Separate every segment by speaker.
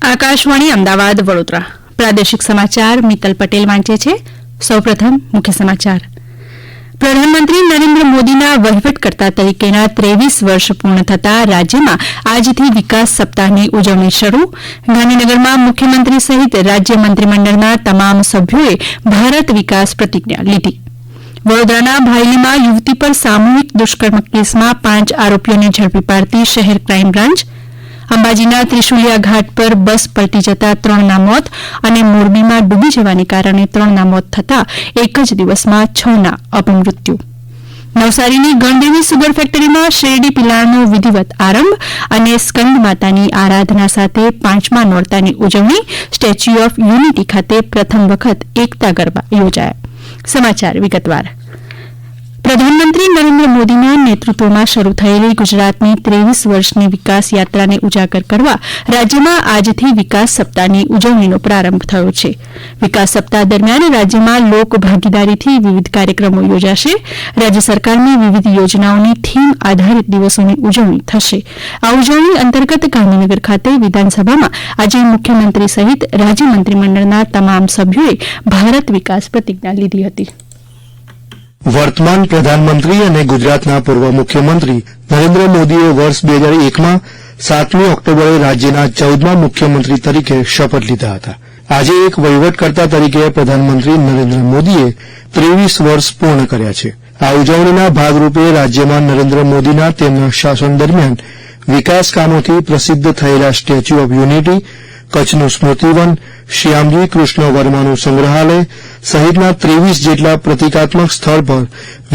Speaker 1: આકાશવાણી અમદાવાદ વડોદરા પ્રાદેશિક સમાચાર મિત્તલ પટેલ વાંચે છે. સૌપ્રથમ મુખ્ય સમાચાર. પ્રધાનમંત્રી નરેન્દ્ર મોદીના વહીવટકર્તા તરીકેના 23 વર્ષ પૂર્ણ થતાં રાજ્યમાં આજથી વિકાસ સપ્તાહની ઉજવણી શરૂ. ગાંધીનગરમાં મુખ્યમંત્રી સહિત રાજ્ય મંત્રીમંડળના તમામ સભ્યોએ ભારત વિકાસ પ્રતિજ્ઞા લીધી. વડોદરાના ભાયલીમાં યુવતી પર સામૂહિક દુષ્કર્મ કેસમાં 5 આરોપીઓને ઝડપી પાડતી શહેર ક્રાઇમ બ્રાન્ચ. અંબાજીના ત્રિશુલિયા ઘાટ પર બસ પલટી જતા 3ના મોત અને મોરબીમાં ડૂબી જવાને કારણે 3ના મોત થતાં એક જ દિવસમાં 6ના અપમૃત્યુ. નવસારીની ગણદેવી સુગર ફેક્ટરીમાં શેરડી પિલાણનો વિધિવત આરંભ અને સ્કંદ માતાની આરાધના સાથે 5મા નોરતાની ઉજવણી. સ્ટેચ્યુ ઓફ યુનિટી ખાતે પ્રથમ વખત એકતા ગરબા યોજાયા. સમાચાર વિગતવાર. પ્રધાનમંત્રી નરેન્દ્ર મોદીના નેતૃત્વમાં શરૂ થયેલી ગુજરાતની 23 વર્ષની વિકાસ યાત્રાને ઉજાગર કરવા રાજ્યમાં આજથી વિકાસ સપ્તાહની ઉજવણીનો પ્રારંભ થયો છે. વિકાસ સપ્તાહ દરમિયાન રાજ્યમાં લોક ભાગીદારીથી વિવિધ કાર્યક્રમો યોજાશે. રાજ્ય સરકારની વિવિધ યોજનાઓની થીમ આધારિત દિવસોની ઉજવણી થશે. આ ઉજવણી અંતર્ગત ગાંધીનગર ખાતે વિધાનસભામાં આજે મુખ્યમંત્રી સહિત રાજ્ય મંત્રીમંડળના તમામ સભ્યોએ ભારત વિકાસ પ્રતિજ્ઞા લીધી હતી.
Speaker 2: વર્તમાન પ્રધાનમંત્રી અને ગુજરાતના પૂર્વ મુખ્યમંત્રી નરેન્દ્ર મોદીએ વર્ષ 2001માં 7મી ઓક્ટોબરે રાજ્યના 14મા મુખ્યમંત્રી તરીકે શપથ લીધા હતા. આજે એક વહીવટકર્તા તરીકે પ્રધાનમંત્રી નરેન્દ્ર મોદીએ 23 વર્ષ પૂર્ણ કર્યા છે. આ ઉજવણીના ભાગરૂપે રાજ્યમાં નરેન્દ્ર મોદીના તેમના શાસન દરમિયાન વિકાસ કામોથી પ્રસિદ્ધ થયેલા સ્ટેચ્યુ ઓફ યુનિટી, કચ્છનું સ્મૃતિવન, શ્યામજી કૃષ્ણ વર્માનું સંગ્રહાલય સહિતના 23 જેટલા પ્રતિકાત્મક સ્થળ પર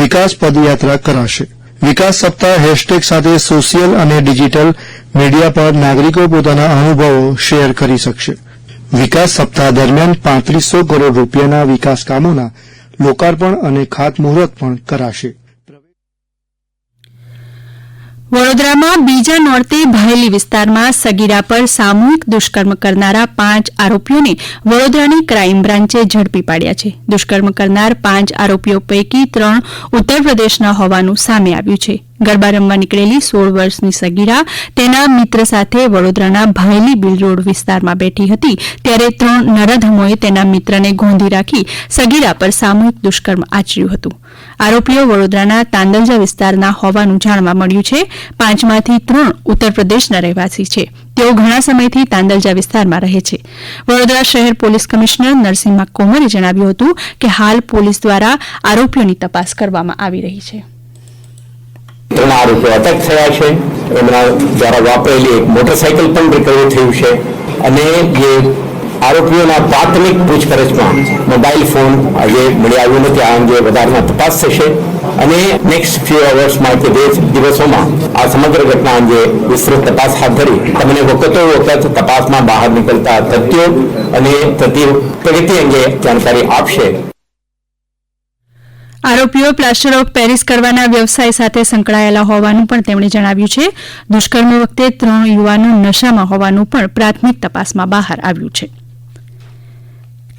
Speaker 2: વિકાસ પદયાત્રા કરાશે. વિકાસ સપ્તાહ હેશટેગ સાથે સોશિયલ અને ડિજિટલ મીડિયા પર નાગરિકો પોતાના અનુભવો શેર કરી શકશે. વિકાસ સપ્તાહ દરમિયાન 3500 કરોડ રૂપિયાના વિકાસ કામોના લોકાર્પણ અને ખાતમુહૂર્ત પણ કરાશે.
Speaker 1: વડોદરામાં બીજા નોરતે ભાયલી વિસ્તારમાં સગીરા પર સામૂહિક દુષ્કર્મ કરનારા 5 આરોપીઓને વડોદરાની ક્રાઇમ બ્રાન્ચે ઝડપી પાડ્યા છે. દુષ્કર્મ કરનાર 5 આરોપીઓ પૈકી 3 ઉત્તર પ્રદેશના હોવાનું સામે આવ્યું છે. ગરબા રમવા નીકળેલી 16 વર્ષની સગીરા તેના મિત્ર સાથે વડોદરાના ભાયલી બિલ રોડ વિસ્તારમાં બેઠી હતી ત્યારે 3 નરાધમોએ તેના મિત્રને ગોંધી રાખી સગીરા પર સામૂહિક દુષ્કર્મ આચર્યું હતું. આરોપીઓ વડોદરાના તાંદલજા વિસ્તારના હોવાનું જાણવા મળ્યું છે. 5માંથી 3 ઉત્તર પ્રદેશના રહેવાસી છે. તેઓ ઘણા સમયથી તાંદલજા વિસ્તારમાં રહે છે. વડોદરા શહેર પોલીસ કમિશનર નરસિંહા કોમરે જણાવ્યું હતું કે હાલ પોલીસ દ્વારા આરોપીઓની તપાસ કરવામાં આવી રહી છે.
Speaker 3: 3 આરોપીઓ અટક થયા છે. એમના દ્વારા વાપરેલી એક મોટરસાયકલ પણ રિકવર થયું છે અને જે આરોપીઓના પ્રાથમિક પૂછપરછમાં મોબાઈલ ફોન આજે મળી આવ્યો નથી. આ અંગે વધારામાં તપાસ થશે અને નેક્સ્ટ ફ્યુ અવર્સમાં કે 2 દિવસોમાં આ સમગ્ર ઘટના અંગે વિસ્તૃત તપાસ હાથ ધરી તમને વખત તપાસમાં બહાર નીકળતા તથ્યો અને પ્રગતિ અંગે જાણકારી આપશે.
Speaker 1: આરોપીઓ પ્લાસ્ટર ઓફ પેરિસ કરવાના વ્યવસાય સાથે સંકળાયેલા હોવાનું પણ તેમણે જણાવ્યું છે. દુષ્કર્મ વખતે 3 યુવાનો નશામાં હોવાનું પણ પ્રાથમિક તપાસમાં બહાર આવ્યું છે.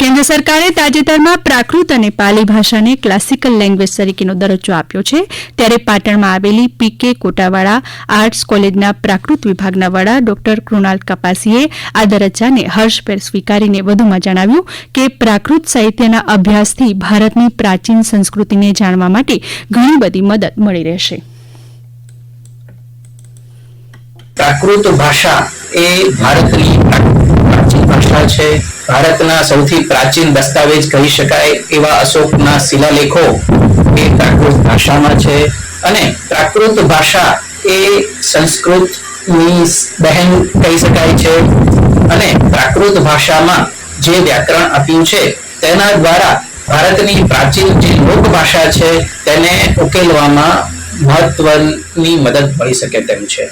Speaker 1: કેન્દ્ર સરકારે તાજેતરમાં પ્રાકૃત અને પાલી ભાષાને ક્લાસિકલ લેંગ્વેજ તરીકેનો દરજ્જો આપ્યો છે. ત્યારે પાટણમાં આવેલી પીકે કોટાવાડા આર્ટ્સ કોલેજના પ્રાકૃત વિભાગના વડા ડોક્ટર કૃણાલ કપાસીએ આ દરજ્જાને હર્ષભેર સ્વીકારીને વધુમાં જણાવ્યું કે પ્રાકૃત સાહિત્યના અભ્યાસથી ભારતની પ્રાચીન સંસ્કૃતિને જાણવા માટે ઘણી બધી મદદ મળી રહેશે.
Speaker 4: પ્રાકૃત ભાષા એ ભારતની પ્રાચીન ભાષા છે. ભારતના સૌથી પ્રાચીન દસ્તાવેજ કહી શકાય એવા અશોકના શિલાલેખો એ પ્રાકૃત ભાષામાં છે અને પ્રાકૃત ભાષા એ સંસ્કૃતની બહેન કહી શકાય છે અને પ્રાકૃત ભાષામાં જે વ્યાકરણ આપ્યું છે તેના દ્વારા ભારતની પ્રાચીન જે લોકભાષા છે તેને ઉકેલવામાં મહત્વની મદદ મળી શકે તેમ છે.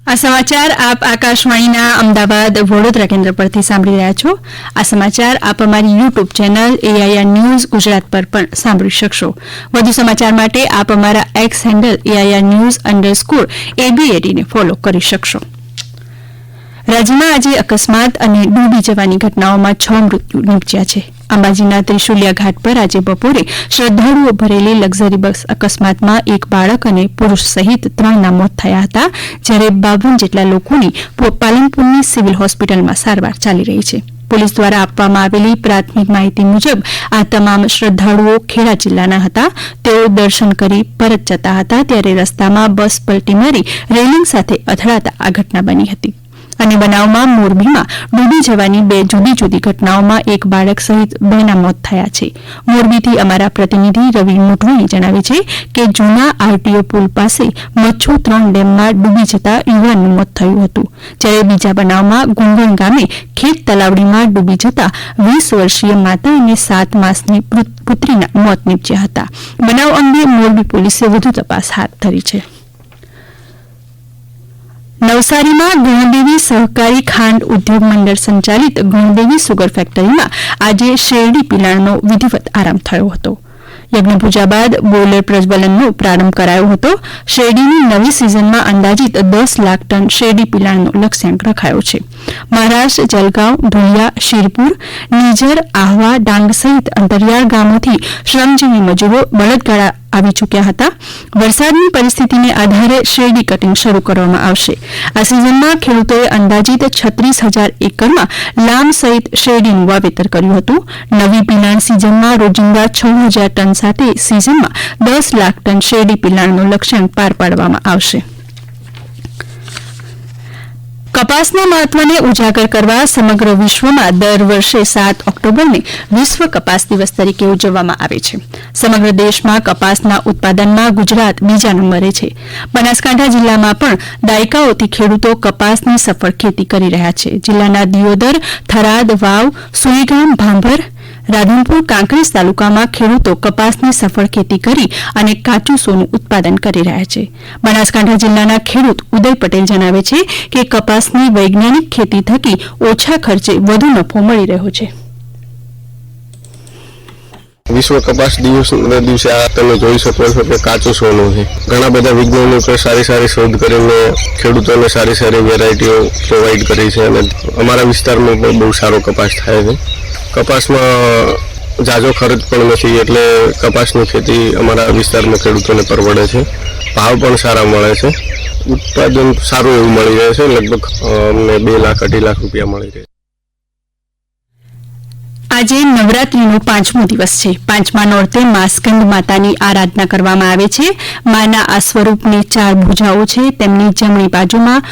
Speaker 1: આ સમાચાર આપ આકાશવાણીના અમદાવાદ વડોદરા કેન્દ્ર પરથી સાંભળી રહ્યા છો. આ સમાચાર આપ અમારી YouTube channel AIR news Gujarat પર પણ સાંભળી શકશો. વધુ સમાચાર માટે આપ અમારા એક્સ હેન્ડલ AIR_ABAD ને ફોલો કરી શકશો. રાજ્યમાં આજે અકસ્માત અને ડૂબી જવાની ઘટનાઓમાં 6 મૃત્યુ નીપજ્યા છે. અંબાજીના ત્રિશુલિયા ઘાટ પર આજે બપોરે શ્રદ્ધાળુઓ ભરેલી લક્ઝરી બસ અકસ્માતમાં એક બાળક અને પુરુષ સહિત 3ના મોત થયા હતા, જ્યારે 52 જેટલા લોકોની પાલનપુરની સિવિલ હોસ્પિટલમાં સારવાર ચાલી રહી છે. પોલીસ દ્વારા આપવામાં આવેલી પ્રાથમિક માહિતી મુજબ આ તમામ શ્રદ્ધાળુઓ ખેડા જિલ્લાના હતા. તેઓ દર્શન કરી પરત જતા હતા ત્યારે રસ્તામાં બસ પલટી મારી રેલિંગ સાથે અથડાતા આ ઘટના બની હતી. અને બનાવમાં મોરબીમાં ડૂબી જવાની 2 જુદી જુદી ઘટનાઓમાં એક બાળક સહિત 2ના મોત થયા છે. મોરબીથી અમારા પ્રતિનિધિ રવિ મોટવાણી જણાવે છે કે જૂના આરટીઓ પુલ પાસે મચ્છુ 3 ડેમમાં ડૂબી જતા યુવાનનું મોત થયું હતું, જ્યારે બીજા બનાવમાં ગુંગણ ગામે ખેત તલાવડીમાં ડૂબી જતા 20 વર્ષીય માતા અને 7 માસની પુત્રીના મોત નીપજ્યા હતા. બનાવ અંગે મોરબી પોલીસે વધુ તપાસ હાથ ધરી છે. નવસારીમાં ગણદેવી સહકારી ખાંડ ઉદ્યોગ મંડળ સંચાલિત ગણદેવી સુગર ફેક્ટરીમાં આજે શેરડી પિલાણનો વિધિવત આરંભ થયો હતો. યજ્ઞ પૂજા બાદ બોઇલર પ્રજ્વલનનો પ્રારંભ કરાયો હતો. શેરડીની નવી સિઝનમાં અંદાજિત 10 લાખ ટન શેરડી પિલાણનો લક્ષ્યાંક રખાયો છે. મહારાષ્ટ્ર, જલગાંવ, ધુલિયા, શિરપુર, નીજર, આહવા, ડાંગ સહિત અંતરિયાળ ગામોથી શ્રમજીવી મજૂરો બળદગાડા આવી ચૂક્યા હતા. વરસાદની પરિસ્થિતિને આધારે શેરડી કટિંગ શરૂ કરવામાં આવશે. આ સિઝનમાં ખેડૂતોએ અંદાજિત 36,000 એકરમાં લામ સહિત શેરડીનું વાવેતર કર્યું હતું. નવી પિલાણ સિઝનમાં રોજિંદા 6,000 ટન સાથે સિઝનમાં 10 લાખ ટન શેરડી પિલાણનો લક્ષ્યાંક પાર પાડવામાં આવશે. કપાસના મહત્વને ઉજાગર કરવા સમગ્ર વિશ્વમાં દર વર્ષે 7 ઓક્ટોબરને વિશ્વ કપાસ દિવસ તરીકે ઉજવવામાં આવે છે. સમગ્ર દેશમાં કપાસના ઉત્પાદનમાં ગુજરાત બીજા નંબરે છે. બનાસકાંઠા જિલ્લામાં પણ દાયકાઓથી ખેડૂતો કપાસની સફળ ખેતી કરી રહ્યા છે. જિલ્લાના દિયોદર, થરાદ, વાવ, સુઈગામ, ભાંભર, રાધનપુર, કાંકરેજ તાલુકામાં ખેડૂતો કપાસની સફળ ખેતી કરી અને કાચું સોનું ઉત્પાદન કરી રહ્યા છે. બનાસકાંઠા જિલ્લાના ખેડૂત ઉદય પટેલ જણાવે છે કે કપાસની વૈજ્ઞાનિક ખેતી થકી ઓછા ખર્ચે વધુ નફો મળી રહ્યો છે.
Speaker 5: વિશ્વ કપાસ દિવસે આ તમે જોઈ શકો છો કે કાચું સોનું છે. ઘણા બધા વૈજ્ઞાનિકો સારી શોધ કરીને ખેડૂતોને સારી વેરાયટીઓ પ્રોવાઈડ કરી છે અને અમારા વિસ્તારમાં પણ બહુ સારો કપાસ થાય છે. કપાસમાં ઝાઝો ખર્ચ પણ નથી, એટલે કપાસની ખેતી અમારા વિસ્તારમાં ખેડૂતોને પરવડે છે. ભાવ પણ સારા મળે છે. ઉત્પાદન સારું એવું મળી રહે છે. લગભગ અમને 2 લાખ 2.5 લાખ રૂપિયા મળી રહે છે.
Speaker 1: આજે નવરાત્રીનો 5મો દિવસ છે. 5મા નોરતે મા સ્કંદ માતાની આરાધના કરવામાં આવે છે. માના આ સ્વરૂપની 4 ભુજાઓ છે. તેમની જમણી બાજુમાં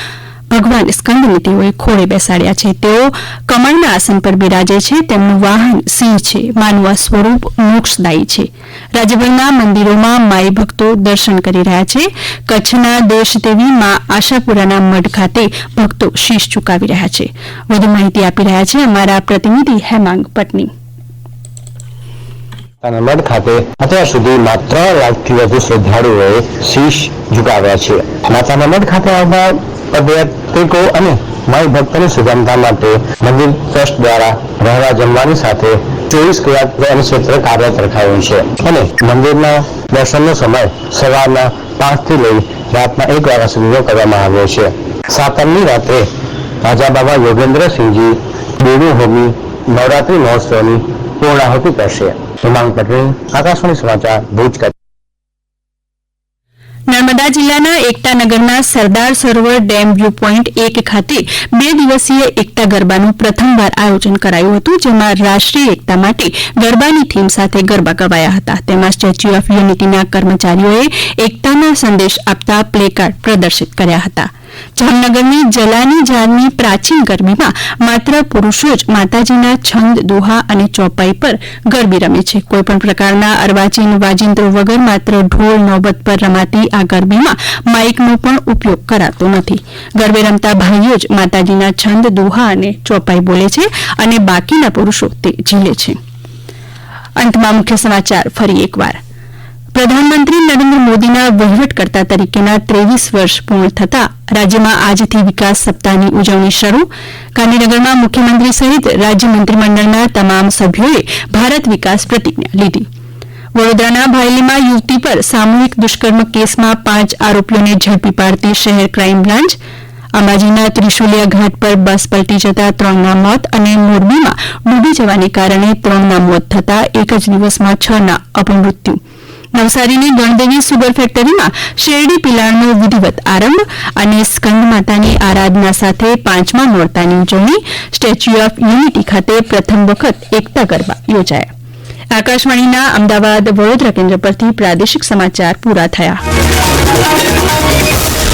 Speaker 1: ભગવાન સ્કંદને તેઓએ ખોળે બેસાડ્યા છે. તેઓ કમળના આસન પર બિરાજે છે. તેમનું વાહન સિંહ છે. માનું આ સ્વરૂપ મોક્ષદાયી છે. રાજ્યભરના મંદિરોમાં માઈ ભક્તો દર્શન કરી રહ્યા છે. કચ્છના દેશદેવી મા આશાપુરાના મઢ ખાતે ભક્તો શીશ ઝુકાવી રહ્યા છે. વધુ માહિતી આપી રહ્યા છે અમારા પ્રતિનિધિ હેમાંગ પટની.
Speaker 6: મઢ ખાતે અત્યાર સુધીમાં 3 લાખથી વધુ શ્રદ્ધાળુઓએ શીશ ઝુકાવ્યા છે. માતાના મઢ ખાતે આવનાર પદયાત્રિકો અને માઈ ભક્તોની સુગમતા માટે મંદિર ટ્રસ્ટ દ્વારા રહેવા જમવાની સાથે 24 કલાક અન્નક્ષેત્ર કાર્યરત રખાયું છે અને મંદિરના દર્શનનો સમય સવારના 5 થી લઈ રાતના 1 વાગ્યા સુધીનો કરવામાં આવ્યો છે. સાતમની રાત્રે રાજા બાબા યોગેન્દ્રસિંહજી દેવી હોમી નવરાત્રી મહોત્સવની પૂર્ણાહુતિ કરશે. હેમાંગ પટેલ, આકાશવાણી સમાચાર, ભુજ.
Speaker 1: નર્મદા જિલ્લાના એકતાનગરના Sardar Sarovar dam view point 1 ખાતે 2 દિવસીય એકતા ગરબાનું પ્રથમવાર આયોજન કરાયું હતું, જેમાં રાષ્ટ્રીય એકતા માટે ગરબાની થીમ સાથે ગરબા ગવાયા હતા. તેમાં સ્ટેચ્યુ ઓફ યુનિટીના કર્મચારીઓએ એકતાના સંદેશ આપતા પ્લેકાર્ડ પ્રદર્શિત કર્યા હતા. જામનગરની જલાની ઝાડની પ્રાચીન ગરબીમાં માત્ર પુરુષો જ માતાજીના છંદ, દોહા અને ચોપાઈ પર ગરબી રમે છે. કોઈપણ પ્રકારના અર્વાચીન વાજિંત્રો વગર માત્ર ઢોલ નોબત પર રમાતી આ ગરબીમાં માઇકનો પણ ઉપયોગ કરાતો નથી. ગરબે રમતા ભાઈઓ જ માતાજીના છંદ, દોહા અને ચોપાઈ બોલે છે અને બાકીના પુરુષો તે ઝીલે છે. અંતમાં મુખ્ય સમાચાર ફરી એકવાર. પ્રધાનમંત્રી નરેન્દ્ર મોદીના વહીવટકર્તા તરીકેના 23 વર્ષ પૂર્ણ થતાં રાજ્યમાં આજથી વિકાસ સપ્તાહની ઉજવણી શરૂ. ગાંધીનગરમાં મુખ્યમંત્રી સહિત રાજ્ય મંત્રીમંડળના તમામ સભ્યોએ ભારત વિકાસ પ્રતિજ્ઞા લીધી. વડોદરાના ભાયલીમાં યુવતી પર સામૂહિક દુષ્કર્મ કેસમાં 5 આરોપીઓને ઝડપી પાડતી શહેર ક્રાઇમ બ્રાન્ચ. અંબાજીના ત્રિશુલિયા ઘાટ પર બસ પલટી જતા 3ના મોત અને મોરબીમાં ડૂબી જવાને કારણે 3ના મોત થતા એક જ દિવસમાં 6ના અપમૃત્યુ. નવસારીની ગણદેવી સુગર ફેક્ટરીમાં શેરડી પિલાણનો વિધિવત આરંભ અને સ્કંદ માતાની આરાધના સાથે 5મા નોરતાની ઉજવણી. સ્ટેચ્યુ ઓફ યુનિટી ખાતે પ્રથમ વખત એકતા ગરબા યોજાયા. આકાશવાણીના અમદાવાદ વડોદરા કેન્દ્ર પરથી પ્રાદેશિક સમાચાર પૂરા થયા.